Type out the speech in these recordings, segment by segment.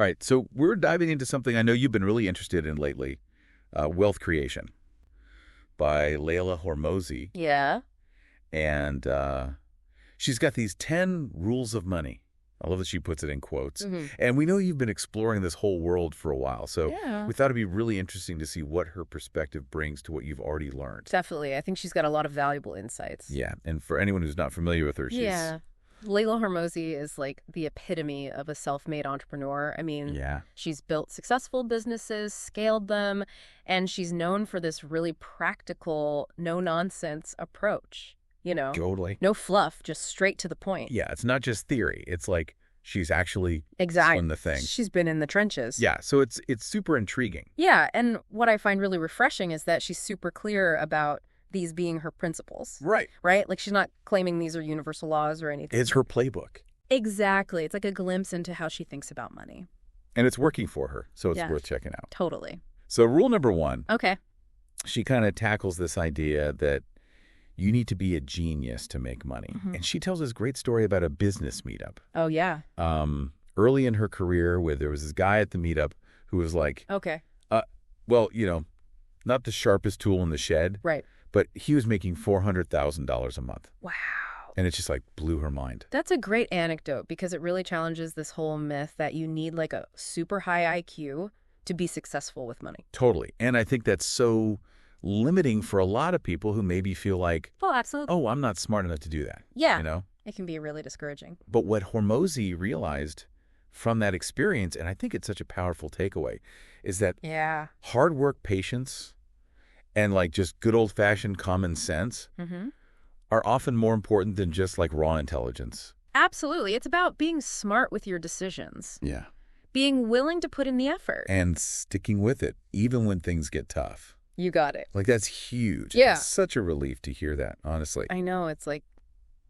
All right, so we're diving into something I know you've been really interested in lately, Wealth Creation by Leila Hormozi. Yeah. And she's got these 10 rules of money. I love that she puts it in quotes. And we know you've been exploring this whole world for a while, so Yeah. we thought it'd be really interesting to see what her perspective brings to what you've already learned. Definitely. I think she's got a lot of valuable insights. Yeah, and for anyone who's not familiar with her, she's... Yeah. Leila Hormozi is like the epitome of a self-made entrepreneur. I mean, Yeah. she's built successful businesses, scaled them, and she's known for this really practical, no-nonsense approach. You know, Totally. no fluff, just straight to the point. Yeah, it's not just theory. It's like she's actually Exactly. on the thing. She's been in the trenches. Yeah, so it's super intriguing. Yeah, and what I find really refreshing is that she's super clear about these being her principles, Right. right? Like she's not claiming these are universal laws or anything. It's her playbook. Exactly. It's like a glimpse into how she thinks about money. And it's working for her, so it's Yeah. worth checking out. Totally. So rule number 1, Okay. she kind of tackles this idea that you need to be a genius to make money. And she tells this great story about a business meetup. Oh, yeah. Early in her career, where there was this guy at the meetup who was like, Okay. well, not the sharpest tool in the shed, Right. but he was making $400,000 a month. Wow. And it just like blew her mind. That's a great anecdote because it really challenges this whole myth that you need like a super high IQ to be successful with money. Totally. And I think that's so limiting for a lot of people who maybe feel like, Well, absolutely. oh, I'm not smart enough to do that. Yeah. It can be really discouraging. But what Hormozi realized from that experience, and I think it's such a powerful takeaway, is that Yeah. hard work, patience, and like just good old-fashioned common sense are often more important than just like raw intelligence. Absolutely. It's about being smart with your decisions, Yeah. being willing to put in the effort. And sticking with it, even when things get tough. You got it. Like that's huge. Yeah. It's such a relief to hear that, honestly. I know. It's like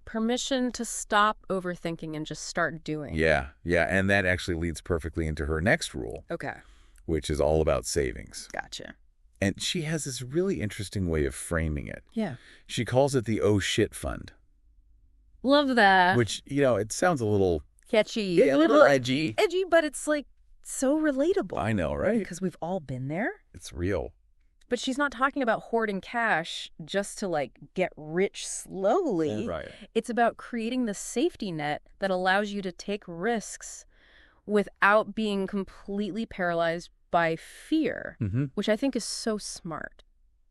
permission to stop overthinking and just start doing. Yeah. Yeah. And that actually leads perfectly into her next rule, Okay. which is all about savings. Gotcha. And she has this really interesting way of framing it. Yeah. She calls it the oh shit fund, Love that. which, it sounds a little Catchy. a little edgy. Edgy, but it's like so relatable. I know, right? Because we've all been there. It's real. But she's not talking about hoarding cash just to like get rich slowly. Right. It's about creating the safety net that allows you to take risks without being completely paralyzed by fear, which I think is so smart.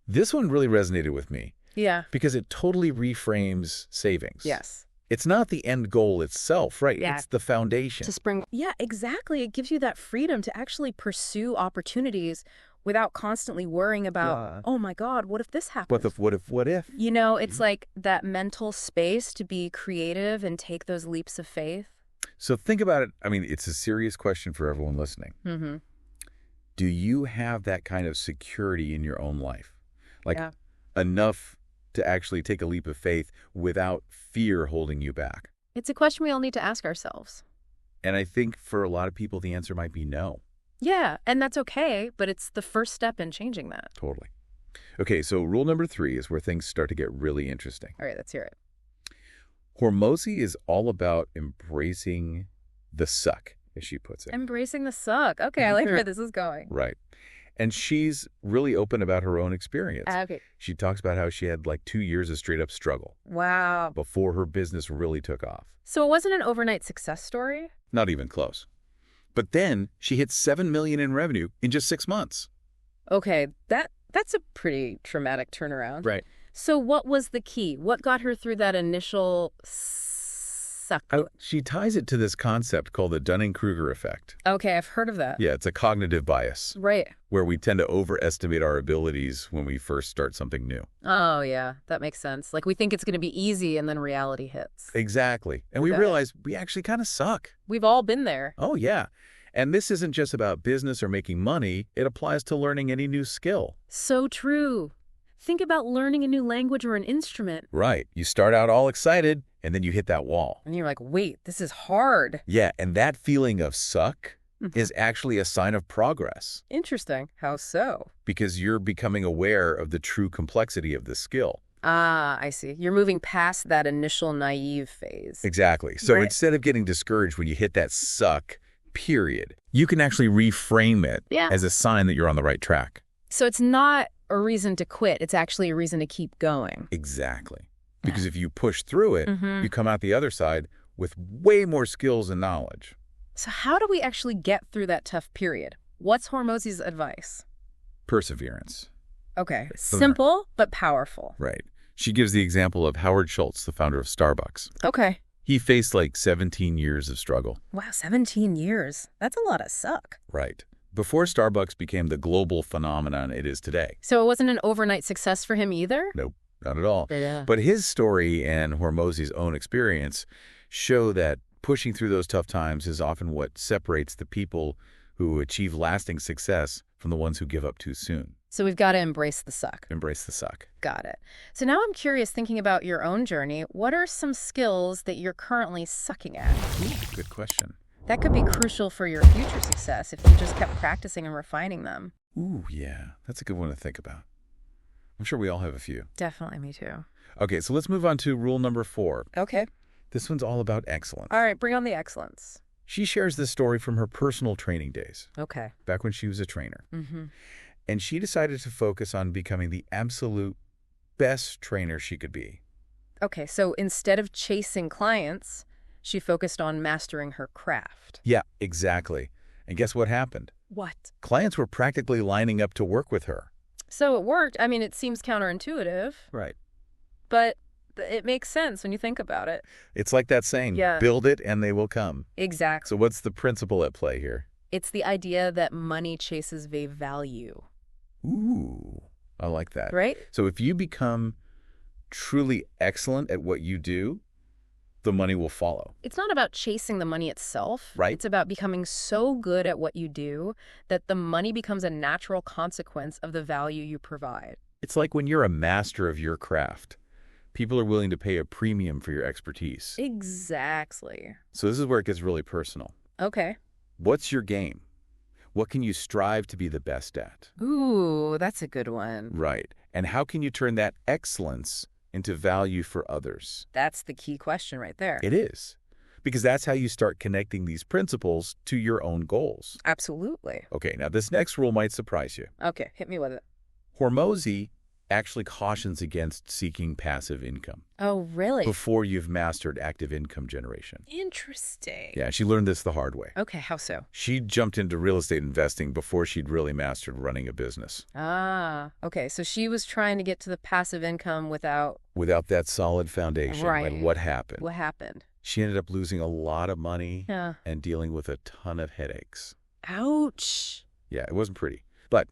This one really resonated with me Yeah. because it totally reframes savings. Yes. It's not the end goal itself, right? Yeah. It's the foundation. To spring. Yeah, exactly. It gives you that freedom to actually pursue opportunities without constantly worrying about, oh my God, what if this happens? What if? It's like that mental space to be creative and take those leaps of faith. So think about it. I mean, it's a serious question for everyone listening. Mm-hmm. Do you have that kind of security in your own life? Like Yeah. enough to actually take a leap of faith without fear holding you back? It's a question we all need to ask ourselves. And I think for a lot of people, the answer might be no. Yeah, and that's okay, but it's the first step in changing that. Totally. Okay, so rule number 3 is where things start to get really interesting. All right, let's hear it. Hormozi is all about embracing the suck, as she puts it. Embracing the suck. Okay, I like where this is going. Right. And she's really open about her own experience. Okay. She talks about how she had like 2 years of straight up struggle Wow. before her business really took off. So it wasn't an overnight success story? Not even close. But then she hit $7 million in revenue in just 6 months. Okay, that's a pretty traumatic turnaround. Right. So what was the key? What got her through that initial suck? She ties it to this concept called the Dunning-Kruger effect. Okay, I've heard of that. Yeah, it's a cognitive bias Right. where we tend to overestimate our abilities when we first start something new. Oh, yeah, that makes sense. Like we think it's going to be easy and then reality hits. Exactly. And we Okay. realize we actually kind of suck. We've all been there. Oh, yeah. And this isn't just about business or making money. It applies to learning any new skill. So true. Think about learning a new language or an instrument. Right. You start out all excited, and then you hit that wall. And you're like, wait, this is hard. Yeah, and that feeling of suck is actually a sign of progress Interesting. How so? because you're becoming aware of the true complexity of the skill. Ah, I see. You're moving past that initial naive phase. Exactly. So Right. instead of getting discouraged when you hit that suck, period. You can actually reframe it as a sign that you're on the right track. So it's not a reason to quit. It's actually a reason to keep going. Exactly. Because if you push through it, you come out the other side with way more skills and knowledge. So how do we actually get through that tough period? What's Hormozi's advice? Perseverance. Okay. Simple, but powerful. Right. She gives the example of Howard Schultz, the founder of Starbucks. Okay. He faced like 17 years of struggle. Wow, 17 years. That's a lot of suck. Right. Before Starbucks became the global phenomenon it is today. So it wasn't an overnight success for him either? Nope, not at all. Yeah. But his story and Hormozi's own experience show that pushing through those tough times is often what separates the people who achieve lasting success from the ones who give up too soon. So we've got to embrace the suck. Embrace the suck. Got it. So now I'm curious, thinking about your own journey, what are some skills that you're currently sucking at? Ooh, good question. That could be crucial for your future success if you just kept practicing and refining them. Ooh, yeah. That's a good one to think about. I'm sure we all have a few. Definitely, me too. Okay, so let's move on to rule number 4. Okay. This one's all about excellence. All right, bring on the excellence. She shares this story from her personal training days, Okay. back when she was a trainer. Mm-hmm. And she decided to focus on becoming the absolute best trainer she could be. Okay, so instead of chasing clients, she focused on mastering her craft. Yeah, exactly. And guess what happened? What? Clients were practically lining up to work with her. So it worked. I mean, it seems counterintuitive, Right. but it makes sense when you think about it. It's like that saying, build it and they will come. Exactly. So what's the principle at play here? It's the idea that money chases value. Ooh, I like that. Right? So if you become truly excellent at what you do, the money will follow. It's not about chasing the money itself. Right. It's about becoming so good at what you do that the money becomes a natural consequence of the value you provide. It's like when you're a master of your craft. People are willing to pay a premium for your expertise. Exactly. So this is where it gets really personal. Okay. What's your game? What can you strive to be the best at? Ooh, that's a good one. Right. And how can you turn that excellence into value for others? That's the key question right there. It is. Because that's how you start connecting these principles to your own goals. Absolutely. Okay, now this next rule might surprise you. Okay, hit me with it. Hormozi actually cautions against seeking passive income Oh, really? before you've mastered active income generation. Interesting. Yeah, she learned this the hard way. Okay, how so? She jumped into real estate investing before she'd really mastered running a business. Ah, okay. So she was trying to get to the passive income without... Without that solid foundation, Right. and what happened? What happened? She ended up losing a lot of money Yeah. and dealing with a ton of headaches. Ouch. Yeah, it wasn't pretty. But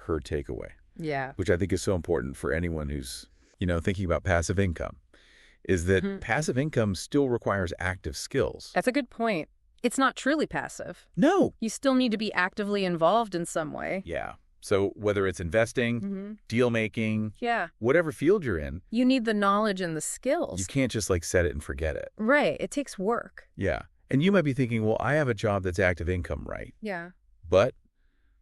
her takeaway, Yeah. which I think is so important for anyone who's, thinking about passive income, is that passive income still requires active skills. That's a good point. It's not truly passive. No. You still need to be actively involved in some way. Yeah. So whether it's investing, deal making, Yeah. whatever field you're in, You need the knowledge and the skills. you can't just set it and forget it. Right. It takes work. Yeah. And you might be thinking, well, I have a job that's active income, right? Yeah. But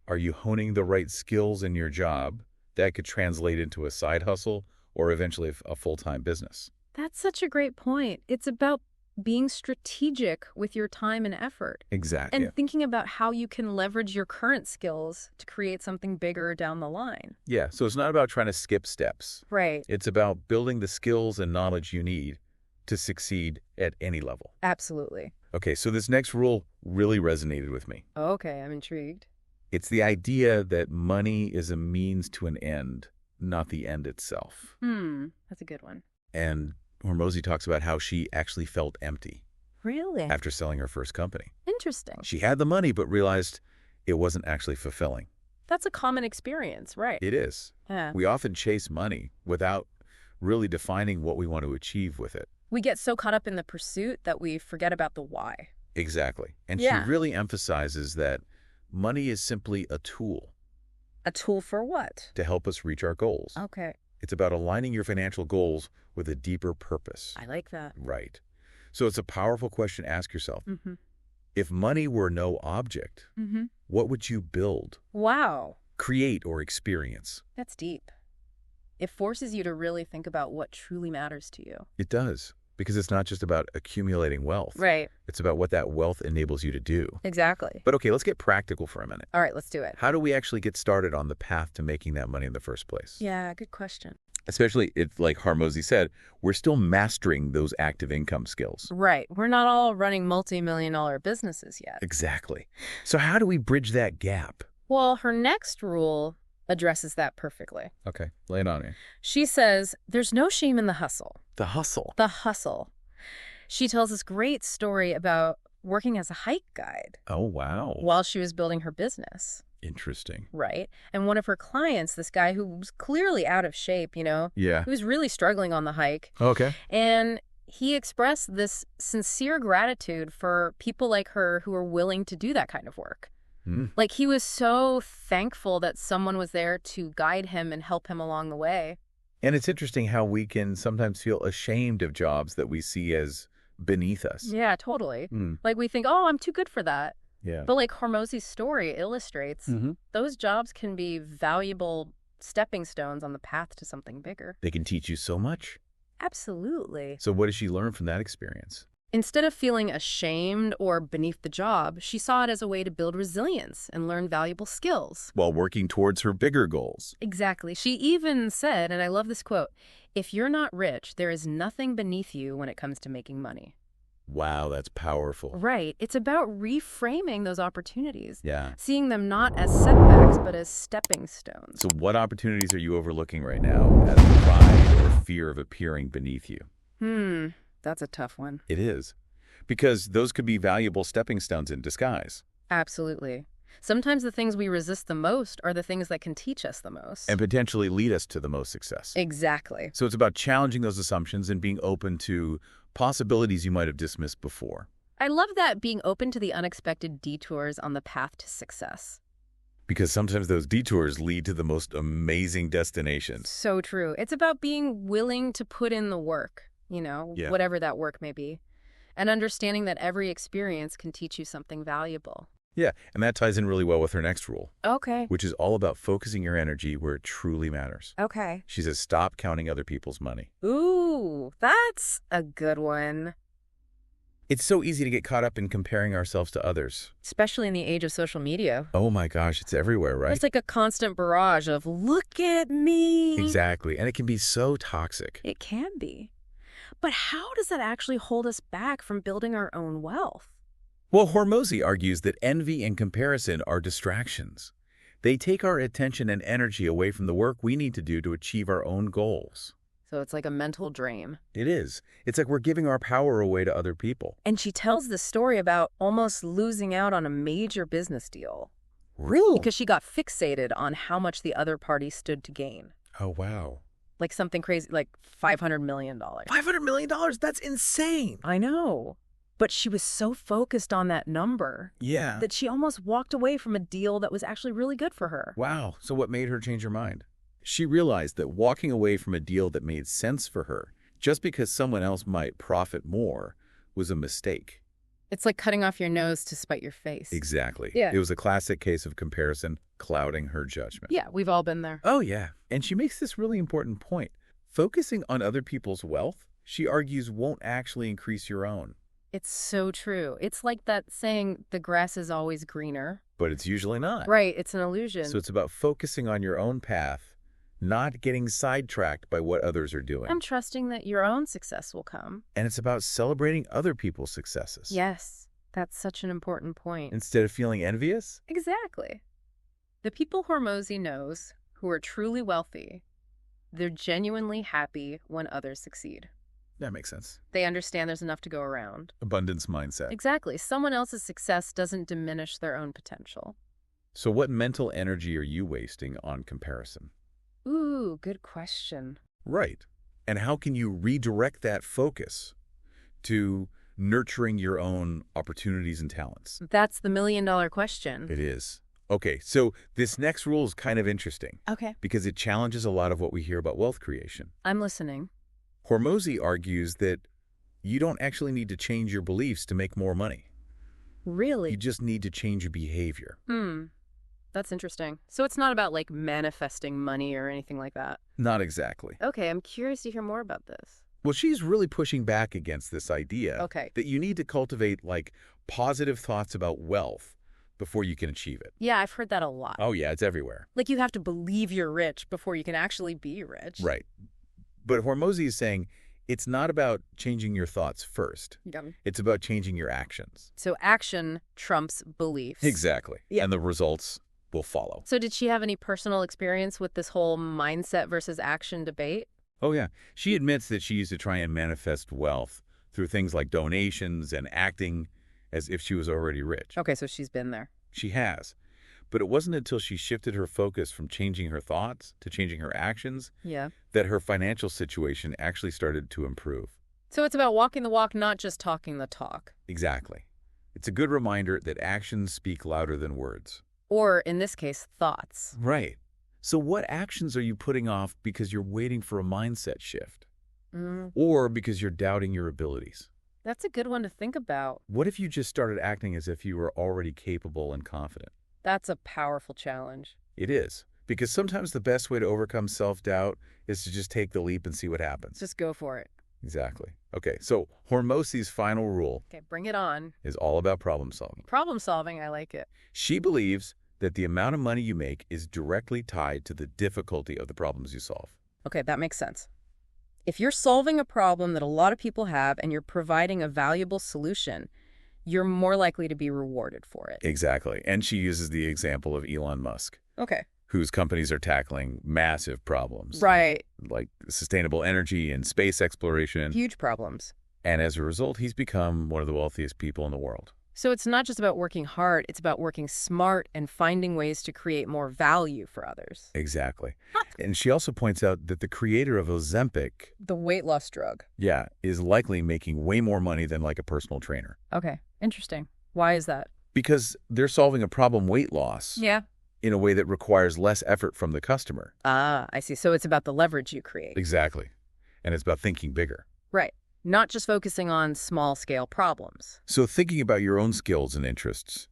are you honing the right skills in your job that could translate into a side hustle or eventually a full-time business? That's such a great point. It's about being strategic with your time and effort. Exactly. And thinking about how you can leverage your current skills to create something bigger down the line. Yeah. So it's not about trying to skip steps. Right. It's about building the skills and knowledge you need to succeed at any level. Absolutely. Okay. So this next rule really resonated with me. Okay, I'm intrigued. It's the idea that money is a means to an end, not the end itself. That's a good one. And Hormozi talks about how she actually felt empty Really? after selling her first company. Interesting. She had the money, but realized it wasn't actually fulfilling. That's a common experience, right? It is. Yeah. We often chase money without really defining what we want to achieve with it. We get so caught up in the pursuit that we forget about the why. Exactly. And Yeah. she really emphasizes that money is simply a tool A tool for what? to help us reach our goals. Okay. It's about aligning your financial goals with a deeper purpose. I like that. Right. So it's a powerful question to ask yourself. Mm-hmm. If money were no object, Mm-hmm. what would you build, Wow. create, or experience? That's deep. It forces you to really think about what truly matters to you. It does. because it's not just about accumulating wealth. Right. It's about what that wealth enables you to do. Exactly. But okay, let's get practical for a minute. All right, let's do it. How do we actually get started on the path to making that money in the first place? Yeah, good question. Especially if, like Hormozi said, we're still mastering those active income skills. Right. We're not all running multi-million-dollar businesses yet. Exactly. So how do we bridge that gap? Well, her next rule addresses that perfectly. Okay, lay it on me. She says, there's no shame in the hustle. The hustle. The hustle. She tells this great story about working as a hike guide Oh, wow. while she was building her business. Interesting. Right. And one of her clients, this guy who was clearly out of shape, Yeah. he was really struggling on the hike. Okay. And he expressed this sincere gratitude for people like her who are willing to do that kind of work. Like, he was so thankful that someone was there to guide him and help him along the way. And it's interesting how we can sometimes feel ashamed of jobs that we see as beneath us. Yeah, totally. Like, we think, oh, I'm too good for that. Yeah. But like Hormozi's story illustrates, those jobs can be valuable stepping stones on the path to something bigger. They can teach you so much. Absolutely. So what did she learn from that experience? Instead of feeling ashamed or beneath the job, she saw it as a way to build resilience and learn valuable skills. While working towards her bigger goals. Exactly. She even said, and I love this quote, "If you're not rich, there is nothing beneath you when it comes to making money." Wow, that's powerful. Right. It's about reframing those opportunities. Yeah. Seeing them not as setbacks, but as stepping stones. So what opportunities are you overlooking right now as pride or fear of appearing beneath you? That's a tough one. It is. Because those could be valuable stepping stones in disguise. Absolutely. Sometimes the things we resist the most are the things that can teach us the most. And potentially lead us to the most success. Exactly. So it's about challenging those assumptions and being open to possibilities you might have dismissed before. I love that, being open to the unexpected detours on the path to success. Because sometimes those detours lead to the most amazing destinations. So true. It's about being willing to put in the work, whatever that work may be, and understanding that every experience can teach you something valuable. Yeah, and that ties in really well with her next rule. Okay. Which is all about focusing your energy where it truly matters. Okay. She says, stop counting other people's money. Ooh, that's a good one. It's so easy to get caught up in comparing ourselves to others. Especially in the age of social media. Oh my gosh, it's everywhere, right? It's like a constant barrage of, look at me. Exactly, and it can be so toxic. It can be. But how does that actually hold us back from building our own wealth? Well, Hormozi argues that envy and comparison are distractions. They take our attention and energy away from the work we need to do to achieve our own goals. So it's like a mental drain. It is. It's like we're giving our power away to other people. And she tells this story about almost losing out on a major business deal. Really? Because she got fixated on how much the other party stood to gain. Oh, wow. Like something crazy, like $500 million. $500 million? That's insane. I know. But she was so focused on that number that she almost walked away from a deal that was actually really good for her. Wow. So what made her change her mind? She realized that walking away from a deal that made sense for her, just because someone else might profit more, was a mistake. It's like cutting off your nose to spite your face. Exactly. Yeah. It was a classic case of comparison clouding her judgment. Yeah, we've all been there. Oh, yeah. And she makes this really important point. Focusing on other people's wealth, she argues, won't actually increase your own. It's so true. It's like that saying, the grass is always greener. But it's usually not. Right, it's an illusion. So it's about focusing on your own path, not getting sidetracked by what others are doing. And trusting that your own success will come. And it's about celebrating other people's successes. Yes, that's such an important point. Instead of feeling envious? Exactly. The people Hormozi knows who are truly wealthy, they're genuinely happy when others succeed. That makes sense. They understand there's enough to go around. Abundance mindset. Exactly. Someone else's success doesn't diminish their own potential. So what mental energy are you wasting on comparison? Ooh, good question. Right. And how can you redirect that focus to nurturing your own opportunities and talents? That's the million-dollar question. It is. Okay, so this next rule is kind of interesting. Okay. Because it challenges a lot of what we hear about wealth creation. I'm listening. Hormozi argues that you don't actually need to change your beliefs to make more money. Really? You just need to change your behavior. That's interesting. So it's not about, like, manifesting money or anything like that? Not exactly. Okay, I'm curious to hear more about this. Well, she's really pushing back against this idea Okay. that you need to cultivate, positive thoughts about wealth before you can achieve it. Yeah, I've heard that a lot. Oh, yeah, it's everywhere. Like you have to believe you're rich before you can actually be rich. Right. But Hormozi is saying it's not about changing your thoughts first. Yeah. It's about changing your actions. So action trumps beliefs. Exactly. Yeah. And the results will follow. So did she have any personal experience with this whole mindset versus action debate? Oh, yeah. She admits that she used to try and manifest wealth through things like donations and acting as if she was already rich. Okay, so she's been there. She has. But it wasn't until she shifted her focus from changing her thoughts to changing her actions Yeah. that her financial situation actually started to improve. So it's about walking the walk, not just talking the talk. Exactly. It's a good reminder that actions speak louder than words. Or, in this case, thoughts. Right. So what actions are you putting off because you're waiting for a mindset shift? Or because you're doubting your abilities? That's a good one to think about. What if you just started acting as if you were already capable and confident? That's a powerful challenge. It is. Because sometimes the best way to overcome self-doubt is to just take the leap and see what happens. Just go for it. Exactly. Okay, so Hormozi's final rule Okay, bring it on. is all about problem solving. Problem solving, I like it. She believes that the amount of money you make is directly tied to the difficulty of the problems you solve. Okay, that makes sense. If you're solving a problem that a lot of people have and you're providing a valuable solution, you're more likely to be rewarded for it. Exactly. And she uses the example of Elon Musk, Okay. whose companies are tackling massive problems. Right. Like sustainable energy and space exploration. Huge problems. And as a result, he's become one of the wealthiest people in the world. So it's not just about working hard, it's about working smart and finding ways to create more value for others. Exactly. And she also points out that the creator of Ozempic, The weight loss drug. is likely making way more money than like a personal trainer. Okay, interesting. Why is that? Because they're solving a problem, weight loss, Yeah. in a way that requires less effort from the customer. Ah, I see. So it's about the leverage you create. Exactly. And it's about thinking bigger. Right. Not just focusing on small-scale problems. So thinking about your own skills and interests,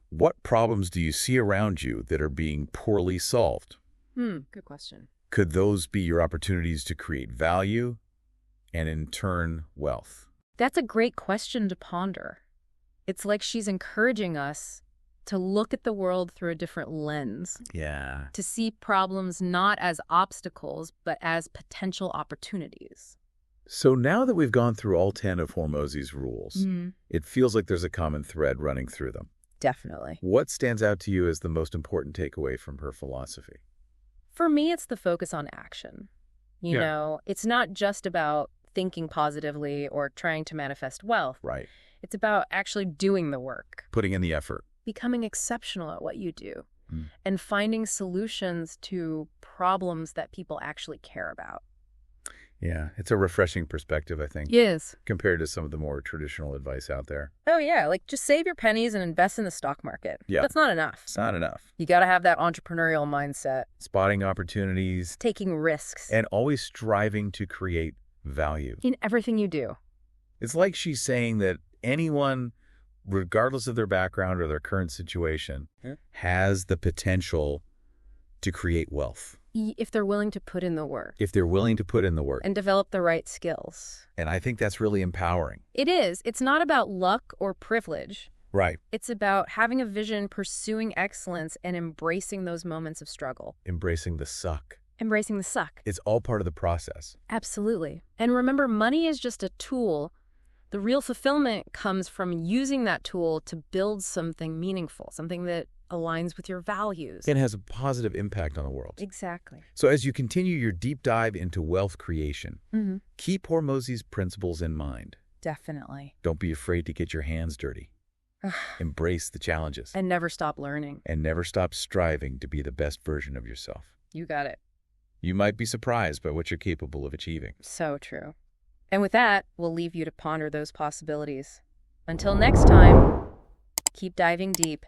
what problems do you see around you that are being poorly solved? Good question. Could those be your opportunities to create value and, in turn, wealth? That's a great question to ponder. It's like she's encouraging us to look at the world through a different lens, Yeah. to see problems not as obstacles, but as potential opportunities. So now that we've gone through all 10 of Hormozi's rules, it feels like there's a common thread running through them. Definitely. What stands out to you as the most important takeaway from her philosophy? For me, it's the focus on action. You Yeah. know, it's not just about thinking positively or trying to manifest wealth. Right. It's about actually doing the work, Putting in the effort. becoming exceptional at what you do, Mm. and finding solutions to problems that people actually care about. Yeah, it's a refreshing perspective, I think, Yes. compared to some of the more traditional advice out there. Oh, yeah. Like, just save your pennies and invest in the stock market. Yeah. That's not enough. It's not enough. You got to have that entrepreneurial mindset, Spotting opportunities taking risks and always striving to create value. in everything you do. It's like she's saying that anyone, regardless of their background or their current situation, has the potential to create wealth If they're willing to put in the work if they're willing to put in the work. and develop the right skills. And I think that's really empowering. It is. It's not about luck or privilege. Right. It's about having a vision, pursuing excellence, and embracing those moments of struggle. Embracing the suck. Embracing the suck. It's all part of the process. Absolutely. And remember, money is just a tool. The real fulfillment comes from using that tool to build something meaningful, something that aligns with your values. And has a positive impact on the world. Exactly. So as you continue your deep dive into wealth creation, keep Hormozi's principles in mind. Definitely. Don't be afraid to get your hands dirty. Embrace the challenges. And never stop learning. And never stop striving to be the best version of yourself. You got it. You might be surprised by what you're capable of achieving. So true. And with that, we'll leave you to ponder those possibilities. Until next time, keep diving deep.